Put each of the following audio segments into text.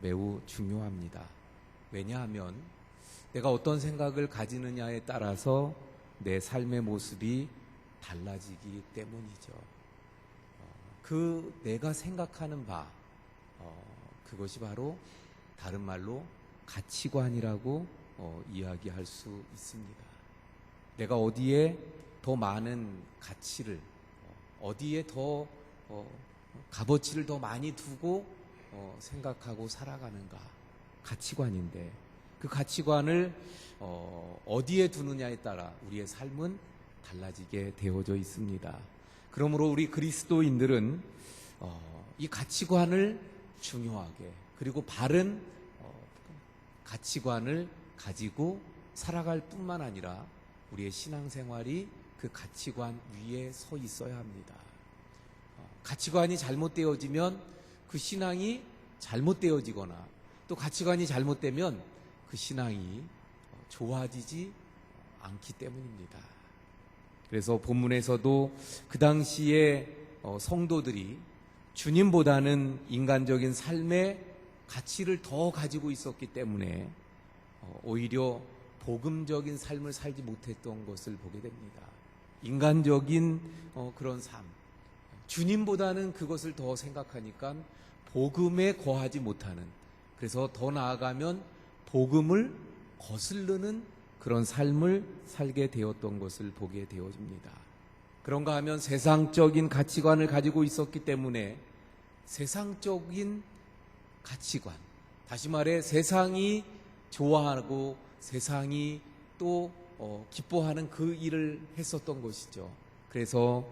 매우 중요합니다. 왜냐하면 내가 어떤 생각을 가지느냐에 따라서 내 삶의 모습이 달라지기 때문이죠. 내가 생각하는 바, 그것이 바로 다른 말로 가치관이라고 이야기할 수 있습니다. 내가 어디에 더 많은 가치를, 어디에 더 값어치를 더 많이 두고 생각하고 살아가는가, 가치관인데 그 가치관을 어디에 두느냐에 따라 우리의 삶은 달라지게 되어져 있습니다. 그러므로 우리 그리스도인들은 이 가치관을 중요하게, 그리고 바른 가치관을 가지고 살아갈 뿐만 아니라 우리의 신앙생활이 그 가치관 위에 서 있어야 합니다. 가치관이 잘못되어지면 그 신앙이 잘못되어지거나, 또 가치관이 잘못되면 그 신앙이 좋아지지 않기 때문입니다. 그래서 본문에서도 그 당시에 성도들이 주님보다는 인간적인 삶의 가치를 더 가지고 있었기 때문에 오히려 복음적인 삶을 살지 못했던 것을 보게 됩니다. 인간적인 그런 삶, 주님보다는 그것을 더 생각하니까 복음에 거하지 못하는, 그래서 더 나아가면 복음을 거스르는 그런 삶을 살게 되었던 것을 보게 되어집니다. 그런가 하면 세상적인 가치관을 가지고 있었기 때문에 세상적인 가치관, 다시 말해 세상이 좋아하고 세상이 또 기뻐하는 그 일을 했었던 것이죠. 그래서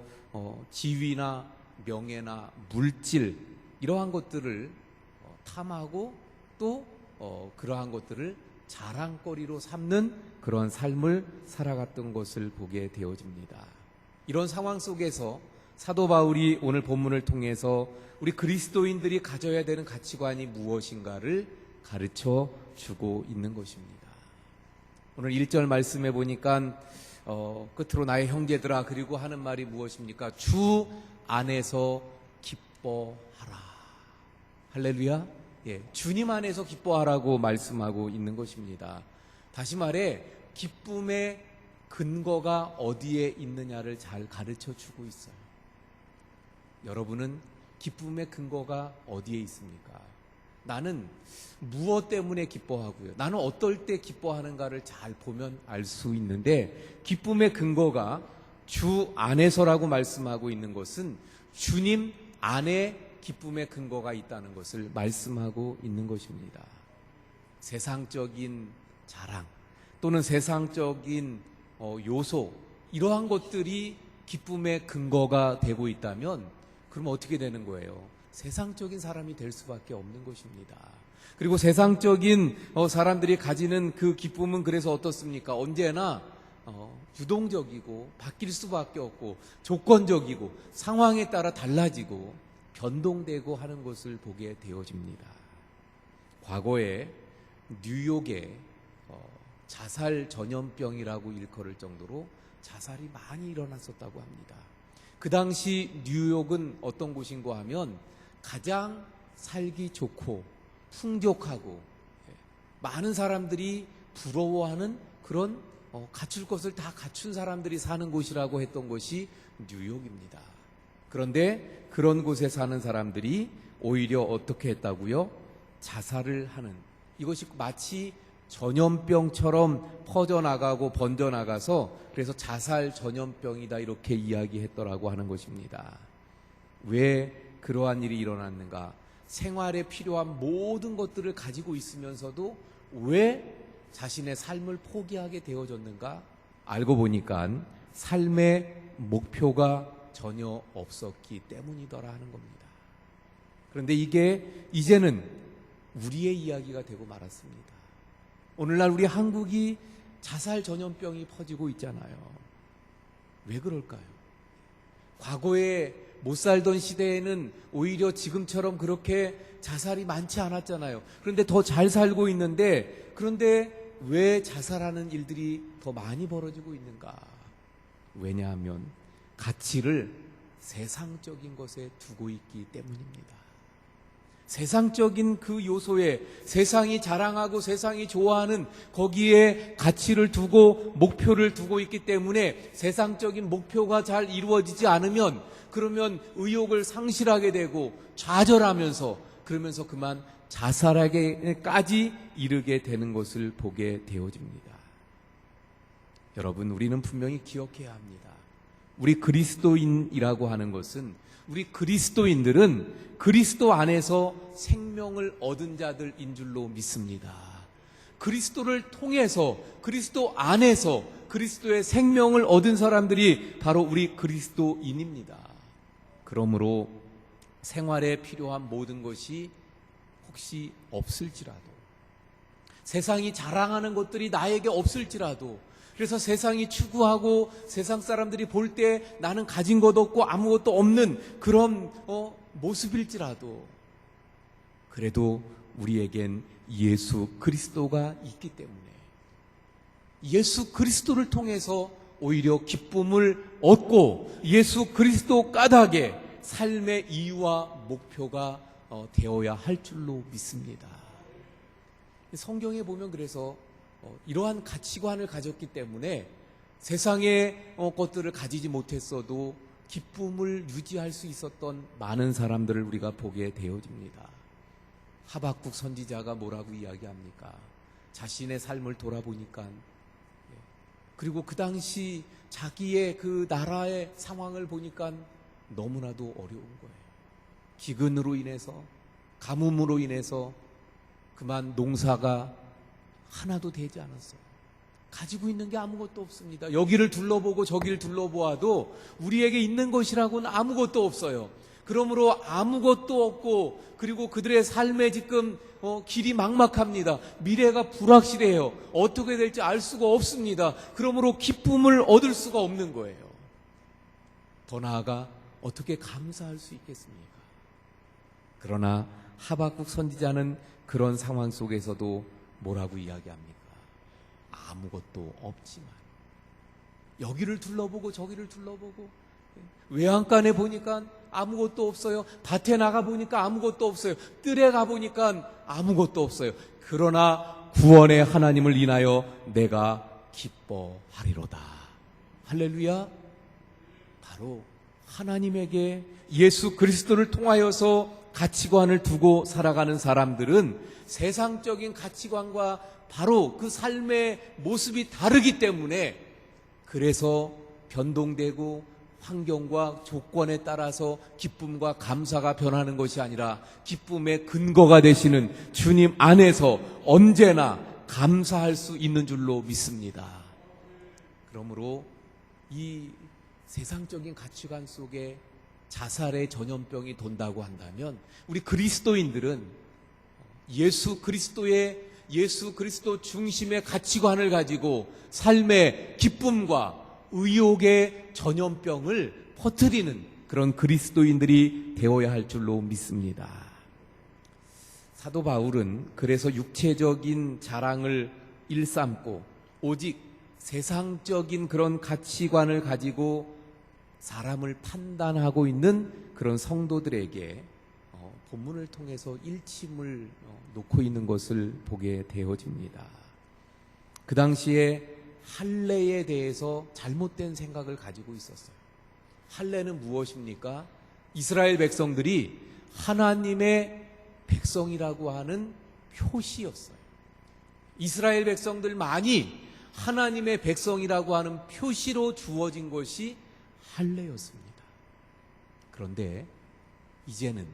지위나 명예나 물질, 이러한 것들을 탐하고 또 그러한 것들을 자랑거리로 삼는 그런 삶을 살아갔던 것을 보게 되어집니다. 이런 상황 속에서 사도 바울이 오늘 본문을 통해서 우리 그리스도인들이 가져야 되는 가치관이 무엇인가를 가르쳐 주고 있는 것입니다. 오늘 1절 말씀해 보니까 끝으로 나의 형제들아, 그리고 하는 말이 무엇입니까? 주 안에서 기뻐하라. 할렐루야. 주님 안에서 기뻐하라고 말씀하고 있는 것입니다. 다시 말해 기쁨의 근거가 어디에 있느냐를 잘 가르쳐 주고 있어요. 여러분은 기쁨의 근거가 어디에 있습니까? 나는 무엇 때문에 기뻐하고요, 나는 어떨 때 기뻐하는가를 잘 보면 알 수 있는데, 기쁨의 근거가 주 안에서라고 말씀하고 있는 것은 주님 안에 기쁨의 근거가 있다는 것을 말씀하고 있는 것입니다. 세상적인 자랑 또는 세상적인 요소, 이러한 것들이 기쁨의 근거가 되고 있다면 그럼 어떻게 되는 거예요? 세상적인 사람이 될 수밖에 없는 것입니다. 그리고 세상적인 사람들이 가지는 그 기쁨은 그래서 어떻습니까? 언제나 유동적이고 바뀔 수밖에 없고 조건적이고 상황에 따라 달라지고 변동되고 하는 것을 보게 되어집니다. 과거에 뉴욕에 자살 전염병이라고 일컬을 정도로 자살이 많이 일어났었다고 합니다. 그 당시 뉴욕은 어떤 곳인가 하면 가장 살기 좋고 풍족하고 많은 사람들이 부러워하는 그런 갖출 것을 다 갖춘 사람들이 사는 곳이라고 했던 것이 뉴욕입니다. 그런데 그런 곳에 사는 사람들이 오히려 어떻게 했다고요? 자살을 하는, 이것이 마치 전염병처럼 퍼져나가고 번져나가서 그래서 자살 전염병이다 이렇게 이야기했더라고 하는 것입니다. 왜 그러한 일이 일어났는가? 생활에 필요한 모든 것들을 가지고 있으면서도 왜 자신의 삶을 포기하게 되어졌는가? 알고 보니까 삶의 목표가 전혀 없었기 때문이더라 하는 겁니다. 그런데 이게 이제는 우리의 이야기가 되고 말았습니다. 오늘날 우리 한국이 자살 전염병이 퍼지고 있잖아요. 왜 그럴까요? 과거에 못 살던 시대에는 오히려 지금처럼 그렇게 자살이 많지 않았잖아요. 그런데 더 잘 살고 있는데, 그런데 왜 자살하는 일들이 더 많이 벌어지고 있는가? 왜냐하면 가치를 세상적인 것에 두고 있기 때문입니다. 세상적인 그 요소에 세상이 자랑하고 세상이 좋아하는 거기에 가치를 두고 목표를 두고 있기 때문에 세상적인 목표가 잘 이루어지지 않으면 그러면 의욕을 상실하게 되고 좌절하면서 그러면서 그만 자살하게까지 이르게 되는 것을 보게 되어집니다. 여러분, 우리는 분명히 기억해야 합니다. 우리 그리스도인이라고 하는 것은 우리 그리스도인들은 그리스도 안에서 생명을 얻은 자들인 줄로 믿습니다. 그리스도를 통해서 그리스도 안에서 그리스도의 생명을 얻은 사람들이 바로 우리 그리스도인입니다. 그러므로 생활에 필요한 모든 것이 혹시 없을지라도, 세상이 자랑하는 것들이 나에게 없을지라도, 그래서 세상이 추구하고 세상 사람들이 볼 때 나는 가진 것 없고 아무것도 없는 그런 모습일지라도, 그래도 우리에겐 예수 그리스도가 있기 때문에 예수 그리스도를 통해서 오히려 기쁨을 얻고 예수 그리스도 까닭에 삶의 이유와 목표가 되어야 할 줄로 믿습니다. 성경에 보면 그래서 이러한 가치관을 가졌기 때문에 세상의 것들을 가지지 못했어도 기쁨을 유지할 수 있었던 많은 사람들을 우리가 보게 되어집니다. 하박국 선지자가 뭐라고 이야기합니까? 자신의 삶을 돌아보니까, 그리고 그 당시 자기의 그 나라의 상황을 보니까 너무나도 어려운 거예요. 기근으로 인해서, 가뭄으로 인해서 그만 농사가 하나도 되지 않았어요. 가지고 있는 게 아무것도 없습니다. 여기를 둘러보고 저기를 둘러보아도 우리에게 있는 것이라고는 아무것도 없어요. 그러므로 아무것도 없고, 그리고 그들의 삶에 지금 길이 막막합니다. 미래가 불확실해요. 어떻게 될지 알 수가 없습니다. 그러므로 기쁨을 얻을 수가 없는 거예요. 더 나아가 어떻게 감사할 수 있겠습니까? 그러나 하박국 선지자는 그런 상황 속에서도 뭐라고 이야기합니까? 아무것도 없지만, 여기를 둘러보고 저기를 둘러보고, 외양간에 보니까 아무것도 없어요. 밭에 나가 보니까 아무것도 없어요. 뜰에 가 보니까 아무것도 없어요. 그러나 구원의 하나님을 인하여 내가 기뻐하리로다. 할렐루야. 바로 하나님에게 예수 그리스도를 통하여서 가치관을 두고 살아가는 사람들은 세상적인 가치관과 바로 그 삶의 모습이 다르기 때문에, 그래서 변동되고 환경과 조건에 따라서 기쁨과 감사가 변하는 것이 아니라 기쁨의 근거가 되시는 주님 안에서 언제나 감사할 수 있는 줄로 믿습니다. 그러므로 이 세상적인 가치관 속에 자살의 전염병이 돈다고 한다면, 우리 그리스도인들은 예수 그리스도 중심의 가치관을 가지고 삶의 기쁨과 의욕의 전염병을 퍼뜨리는 그런 그리스도인들이 되어야 할 줄로 믿습니다. 사도 바울은 그래서 육체적인 자랑을 일삼고 오직 세상적인 그런 가치관을 가지고 사람을 판단하고 있는 그런 성도들에게 본문을 통해서 일침을 놓고 있는 것을 보게 되어집니다. 그 당시에 할례에 대해서 잘못된 생각을 가지고 있었어요. 할례는 무엇입니까? 이스라엘 백성들이 하나님의 백성이라고 하는 표시였어요. 이스라엘 백성들만이 하나님의 백성이라고 하는 표시로 주어진 것이 할례였습니다. 그런데 이제는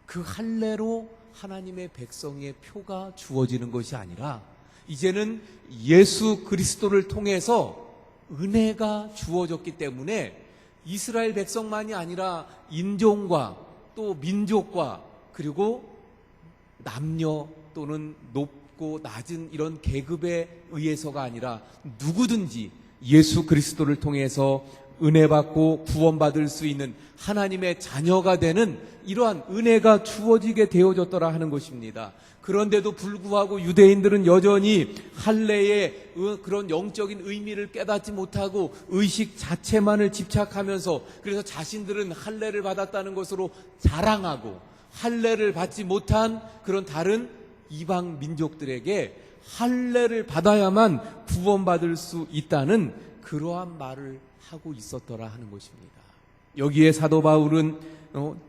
그 할례로 하나님의 백성의 표가 주어지는 것이 아니라 이제는 예수 그리스도를 통해서 은혜가 주어졌기 때문에 이스라엘 백성만이 아니라 인종과 또 민족과 그리고 남녀 또는 높고 낮은 이런 계급에 의해서가 아니라 누구든지 예수 그리스도를 통해서 은혜 받고 구원받을 수 있는 하나님의 자녀가 되는 이러한 은혜가 주어지게 되어졌더라 하는 것입니다. 그런데도 불구하고 유대인들은 여전히 할례의 그런 영적인 의미를 깨닫지 못하고 의식 자체만을 집착하면서, 그래서 자신들은 할례를 받았다는 것으로 자랑하고 할례를 받지 못한 그런 다른 이방 민족들에게 할례를 받아야만 구원받을 수 있다는 그러한 말을 하고 있었더라 하는 것입니다. 여기에 사도 바울은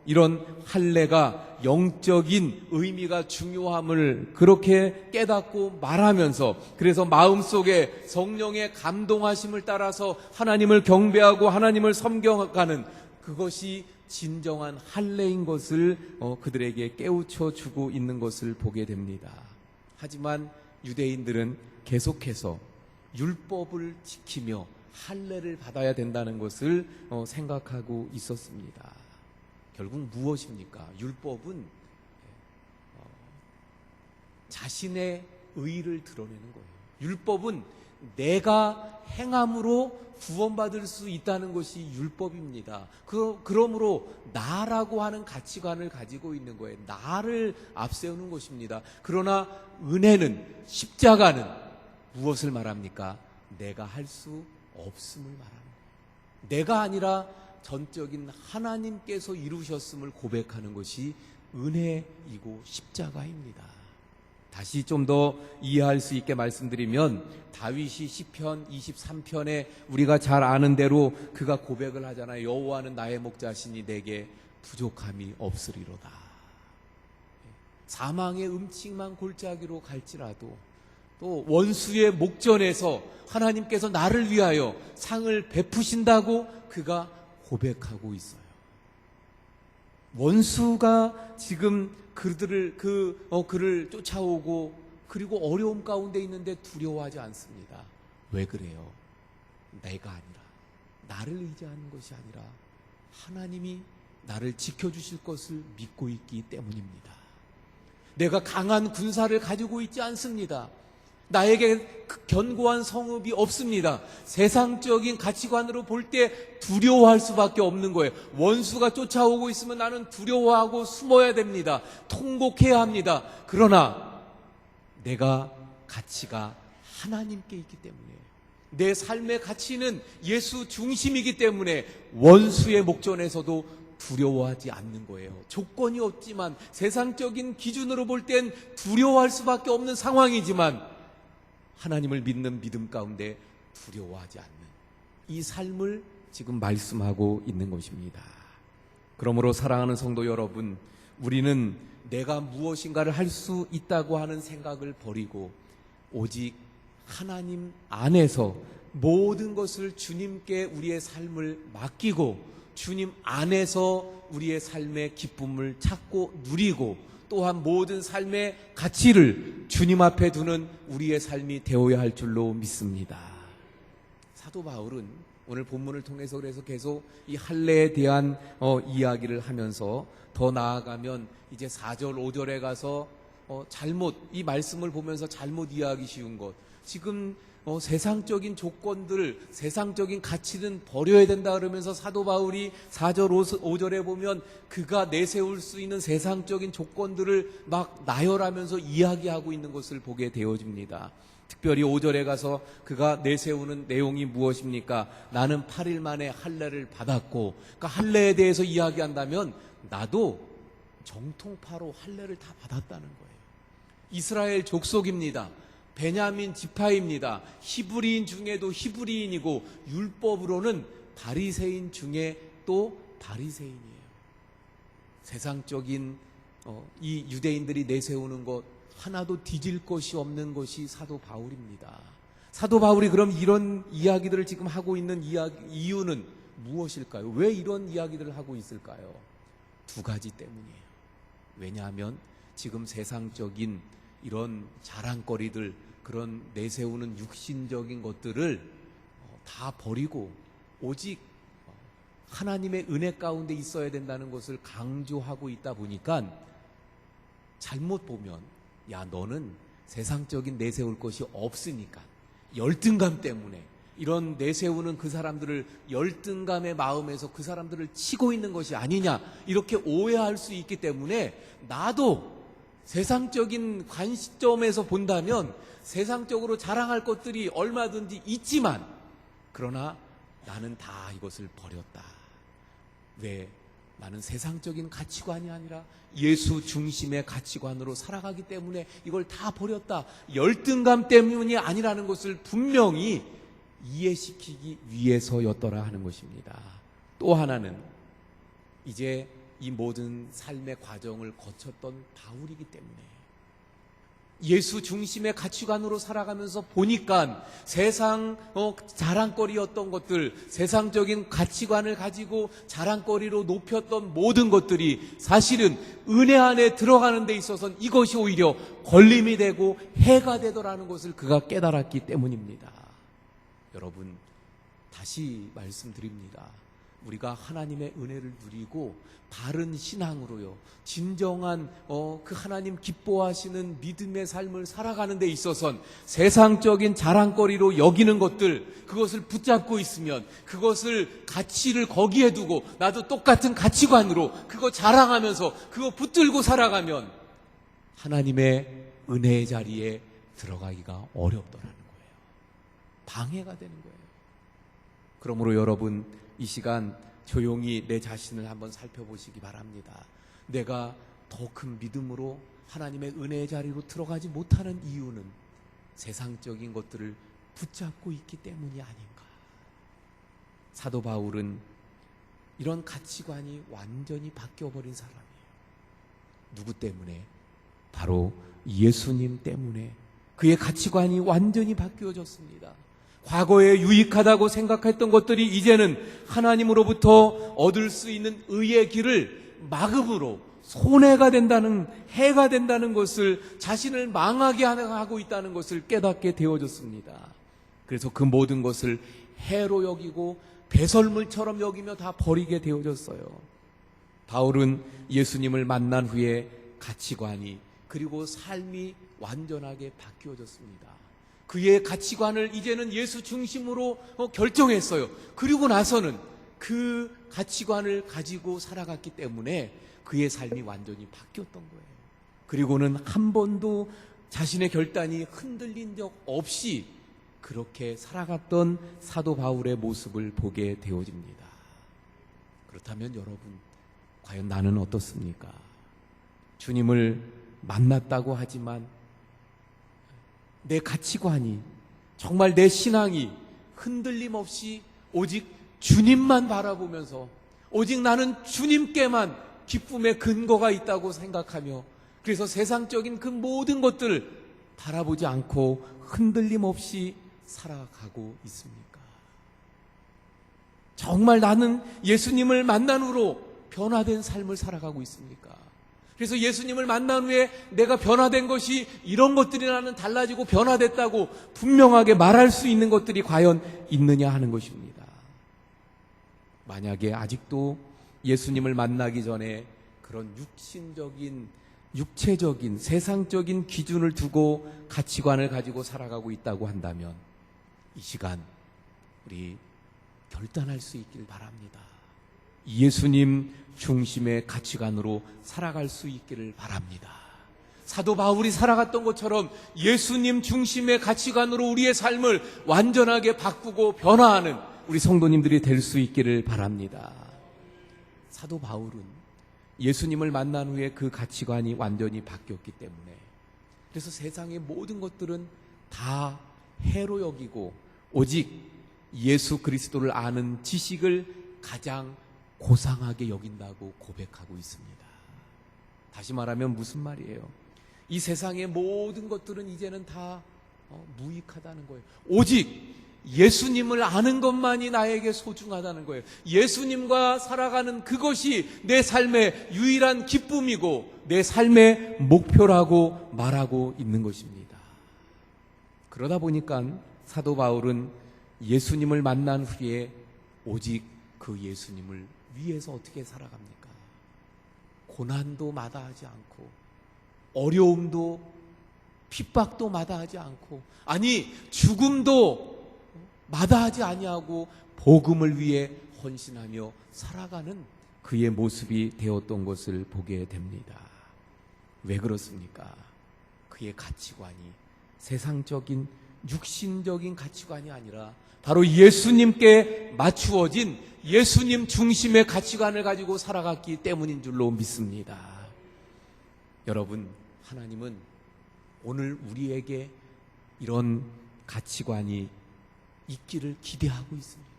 이런 할례가 영적인 의미가 중요함을 그렇게 깨닫고 말하면서, 그래서 마음속에 성령의 감동하심을 따라서 하나님을 경배하고 하나님을 섬겨가는 그것이 진정한 할례인 것을 그들에게 깨우쳐 주고 있는 것을 보게 됩니다. 하지만 유대인들은 계속해서 율법을 지키며 할례를 받아야 된다는 것을 생각하고 있었습니다. 결국 무엇입니까? 율법은 자신의 의의를 드러내는 거예요. 율법은 내가 행함으로 구원받을 수 있다는 것이 율법입니다. 그러므로 나라고 하는 가치관을 가지고 있는 거예요. 나를 앞세우는 것입니다. 그러나 은혜는, 십자가는 무엇을 말합니까? 내가 할 수 없음을 말하는 거예요. 내가 아니라 전적인 하나님께서 이루셨음을 고백하는 것이 은혜이고 십자가입니다. 다시 좀 더 이해할 수 있게 말씀드리면, 다윗이 시편 23편에 우리가 잘 아는 대로 그가 고백을 하잖아요. 여호와는 나의 목자시니 내게 부족함이 없으리로다. 사망의 음침한 골짜기로 갈지라도, 또 원수의 목전에서 하나님께서 나를 위하여 상을 베푸신다고 그가 고백하고 있어요. 원수가 지금 그를 쫓아오고 그리고 어려움 가운데 있는데 두려워하지 않습니다. 왜 그래요? 내가 아니라, 나를 의지하는 것이 아니라 하나님이 나를 지켜주실 것을 믿고 있기 때문입니다. 내가 강한 군사를 가지고 있지 않습니다. 나에게 견고한 성읍이 없습니다. 세상적인 가치관으로 볼 때 두려워할 수밖에 없는 거예요. 원수가 쫓아오고 있으면 나는 두려워하고 숨어야 됩니다. 통곡해야 합니다. 그러나 내가 가치가 하나님께 있기 때문에, 내 삶의 가치는 예수 중심이기 때문에 원수의 목전에서도 두려워하지 않는 거예요. 조건이 없지만, 세상적인 기준으로 볼 땐 두려워할 수밖에 없는 상황이지만 하나님을 믿는 믿음 가운데 두려워하지 않는 이 삶을 지금 말씀하고 있는 것입니다. 그러므로 사랑하는 성도 여러분, 우리는 내가 무엇인가를 할 수 있다고 하는 생각을 버리고 오직 하나님 안에서 모든 것을 주님께 우리의 삶을 맡기고 주님 안에서 우리의 삶의 기쁨을 찾고 누리고, 또한 모든 삶의 가치를 주님 앞에 두는 우리의 삶이 되어야 할 줄로 믿습니다. 사도 바울은 오늘 본문을 통해서 그래서 계속 이 할례에 대한 이야기를 하면서, 더 나아가면 이제 4절 5절에 가서 이 말씀을 보면서 잘못 이해하기 쉬운 것, 지금 세상적인 조건들, 세상적인 가치는 버려야 된다 그러면서 사도 바울이 4절 5절에 보면 그가 내세울 수 있는 세상적인 조건들을 막 나열하면서 이야기하고 있는 것을 보게 되어집니다. 특별히 5절에 가서 그가 내세우는 내용이 무엇입니까? 나는 8일 만에 할례를 받았고, 그러니까 할례에 대해서 이야기한다면 나도 정통파로 할례를 다 받았다는 거예요. 이스라엘 족속입니다. 베냐민 지파입니다. 히브리인 중에도 히브리인이고 율법으로는 바리새인 중에 또 바리새인이에요. 세상적인 이 유대인들이 내세우는 것 하나도 뒤질 것이 없는 것이 사도 바울입니다. 사도 바울이 그럼 이런 이야기들을 지금 하고 있는 이유는 무엇일까요? 왜 이런 이야기들을 하고 있을까요? 두 가지 때문이에요. 왜냐하면 지금 세상적인 이런 자랑거리들, 그런 내세우는 육신적인 것들을 다 버리고 오직 하나님의 은혜 가운데 있어야 된다는 것을 강조하고 있다 보니까, 잘못 보면 야, 너는 세상적인 내세울 것이 없으니까 열등감 때문에 이런 내세우는 그 사람들을 열등감의 마음에서 그 사람들을 치고 있는 것이 아니냐, 이렇게 오해할 수 있기 때문에, 나도 세상적인 관점에서 본다면 세상적으로 자랑할 것들이 얼마든지 있지만, 그러나 나는 다 이것을 버렸다. 왜? 나는 세상적인 가치관이 아니라 예수 중심의 가치관으로 살아가기 때문에 이걸 다 버렸다. 열등감 때문이 아니라는 것을 분명히 이해시키기 위해서였더라 하는 것입니다. 또 하나는 이제 이 모든 삶의 과정을 거쳤던 바울이기 때문에 예수 중심의 가치관으로 살아가면서 보니까 세상 자랑거리였던 것들, 세상적인 가치관을 가지고 자랑거리로 높였던 모든 것들이 사실은 은혜 안에 들어가는 데 있어서는 이것이 오히려 걸림이 되고 해가 되더라는 것을 그가 깨달았기 때문입니다. 여러분, 다시 말씀드립니다. 우리가 하나님의 은혜를 누리고 바른 신앙으로요, 진정한 그 하나님 기뻐하시는 믿음의 삶을 살아가는 데 있어서는 세상적인 자랑거리로 여기는 것들, 그것을 붙잡고 있으면, 그것을 가치를 거기에 두고 나도 똑같은 가치관으로 그거 자랑하면서 그거 붙들고 살아가면 하나님의 은혜의 자리에 들어가기가 어렵더라는 거예요. 방해가 되는 거예요. 그러므로 여러분, 이 시간 조용히 내 자신을 한번 살펴보시기 바랍니다. 내가 더 큰 믿음으로 하나님의 은혜의 자리로 들어가지 못하는 이유는 세상적인 것들을 붙잡고 있기 때문이 아닌가. 사도 바울은 이런 가치관이 완전히 바뀌어버린 사람이에요. 누구 때문에? 바로 예수님 때문에 그의 가치관이 완전히 바뀌어졌습니다. 과거에 유익하다고 생각했던 것들이 이제는 하나님으로부터 얻을 수 있는 의의 길을 막음으로 손해가 된다는, 해가 된다는 것을, 자신을 망하게 하고 있다는 것을 깨닫게 되어졌습니다. 그래서 그 모든 것을 해로 여기고 배설물처럼 여기며 다 버리게 되어졌어요. 바울은 예수님을 만난 후에 가치관이, 그리고 삶이 완전하게 바뀌어졌습니다. 그의 가치관을 이제는 예수 중심으로 결정했어요. 그리고 나서는 그 가치관을 가지고 살아갔기 때문에 그의 삶이 완전히 바뀌었던 거예요. 그리고는 한 번도 자신의 결단이 흔들린 적 없이 그렇게 살아갔던 사도 바울의 모습을 보게 되어집니다. 그렇다면 여러분, 과연 나는 어떻습니까? 주님을 만났다고 하지만 내 가치관이, 정말 내 신앙이 흔들림 없이 오직 주님만 바라보면서, 오직 나는 주님께만 기쁨의 근거가 있다고 생각하며, 그래서 세상적인 그 모든 것들을 바라보지 않고 흔들림 없이 살아가고 있습니까? 정말 나는 예수님을 만난 후로 변화된 삶을 살아가고 있습니까? 그래서 예수님을 만난 후에 내가 변화된 것이 이런 것들이 나는 달라지고 변화됐다고 분명하게 말할 수 있는 것들이 과연 있느냐 하는 것입니다. 만약에 아직도 예수님을 만나기 전에 그런 육체적인, 세상적인 기준을 두고 가치관을 가지고 살아가고 있다고 한다면 이 시간 우리 결단할 수 있길 바랍니다. 예수님 중심의 가치관으로 살아갈 수 있기를 바랍니다. 사도 바울이 살아갔던 것처럼 예수님 중심의 가치관으로 우리의 삶을 완전하게 바꾸고 변화하는 우리 성도님들이 될 수 있기를 바랍니다. 사도 바울은 예수님을 만난 후에 그 가치관이 완전히 바뀌었기 때문에, 그래서 세상의 모든 것들은 다 해로 여기고 오직 예수 그리스도를 아는 지식을 가장 고상하게 여긴다고 고백하고 있습니다. 다시 말하면 무슨 말이에요? 이 세상의 모든 것들은 이제는 다 무익하다는 거예요. 오직 예수님을 아는 것만이 나에게 소중하다는 거예요. 예수님과 살아가는 그것이 내 삶의 유일한 기쁨이고 내 삶의 목표라고 말하고 있는 것입니다. 그러다 보니까 사도 바울은 예수님을 만난 후에 오직 그 예수님을 위해서 어떻게 살아갑니까? 고난도 마다하지 않고, 어려움도 핍박도 마다하지 않고, 아니 죽음도 마다하지 아니하고 복음을 위해 헌신하며 살아가는 그의 모습이 되었던 것을 보게 됩니다. 왜 그렇습니까? 그의 가치관이 세상적인 육신적인 가치관이 아니라 바로 예수님께 맞추어진 예수님 중심의 가치관을 가지고 살아갔기 때문인 줄로 믿습니다. 여러분, 하나님은 오늘 우리에게 이런 가치관이 있기를 기대하고 있습니다.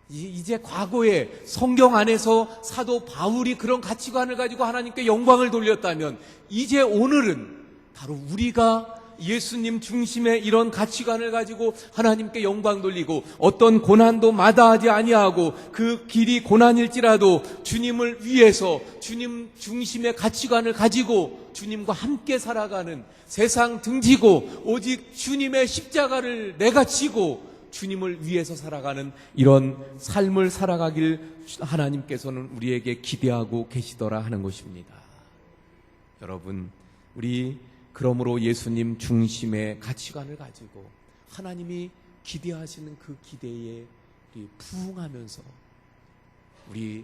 이제 과거에 성경 안에서 사도 바울이 그런 가치관을 가지고 하나님께 영광을 돌렸다면 이제 오늘은 바로 우리가 예수님 중심의 이런 가치관을 가지고 하나님께 영광 돌리고 어떤 고난도 마다하지 아니하고 그 길이 고난일지라도 주님을 위해서 주님 중심의 가치관을 가지고 주님과 함께 살아가는, 세상 등지고 오직 주님의 십자가를 내가 지고 주님을 위해서 살아가는 이런 삶을 살아가길 하나님께서는 우리에게 기대하고 계시더라 하는 것입니다. 여러분, 우리 그러므로 예수님 중심의 가치관을 가지고 하나님이 기대하시는 그 기대에 우리 부응하면서 우리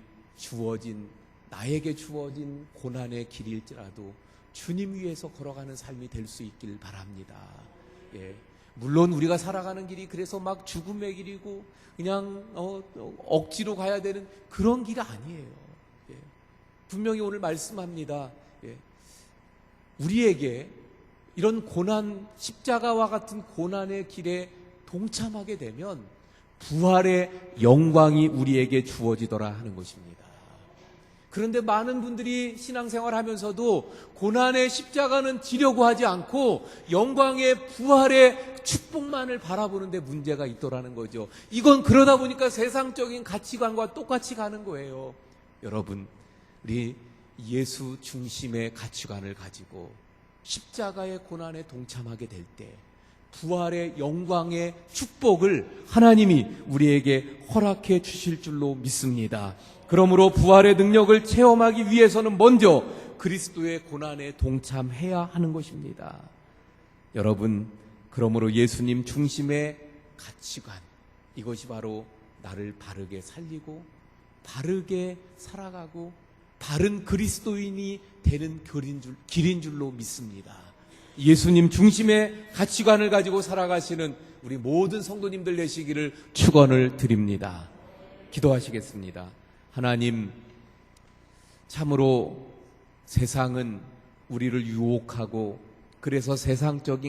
나에게 주어진 고난의 길일지라도 주님 위해서 걸어가는 삶이 될 수 있길 바랍니다. 예. 물론 우리가 살아가는 길이 그래서 막 죽음의 길이고 그냥 억지로 가야 되는 그런 길이 아니에요. 예. 분명히 오늘 말씀합니다. 예. 우리에게 이런 고난, 십자가와 같은 고난의 길에 동참하게 되면 부활의 영광이 우리에게 주어지더라 하는 것입니다. 그런데 많은 분들이 신앙생활 하면서도 고난의 십자가는 지려고 하지 않고 영광의 부활의 축복만을 바라보는 데 문제가 있더라는 거죠. 이건 그러다 보니까 세상적인 가치관과 똑같이 가는 거예요. 여러분, 우리 예수 중심의 가치관을 가지고 십자가의 고난에 동참하게 될 때 부활의 영광의 축복을 하나님이 우리에게 허락해 주실 줄로 믿습니다. 그러므로 부활의 능력을 체험하기 위해서는 먼저 그리스도의 고난에 동참해야 하는 것입니다. 여러분, 그러므로 예수님 중심의 가치관, 이것이 바로 나를 바르게 살리고 바르게 살아가고 바른 그리스도인이 되는 길인 줄로 믿습니다. 예수님 중심의 가치관을 가지고 살아가시는 우리 모든 성도님들 되시기를 축원을 드립니다. 기도하시겠습니다. 하나님, 참으로 세상은 우리를 유혹하고 그래서 세상적인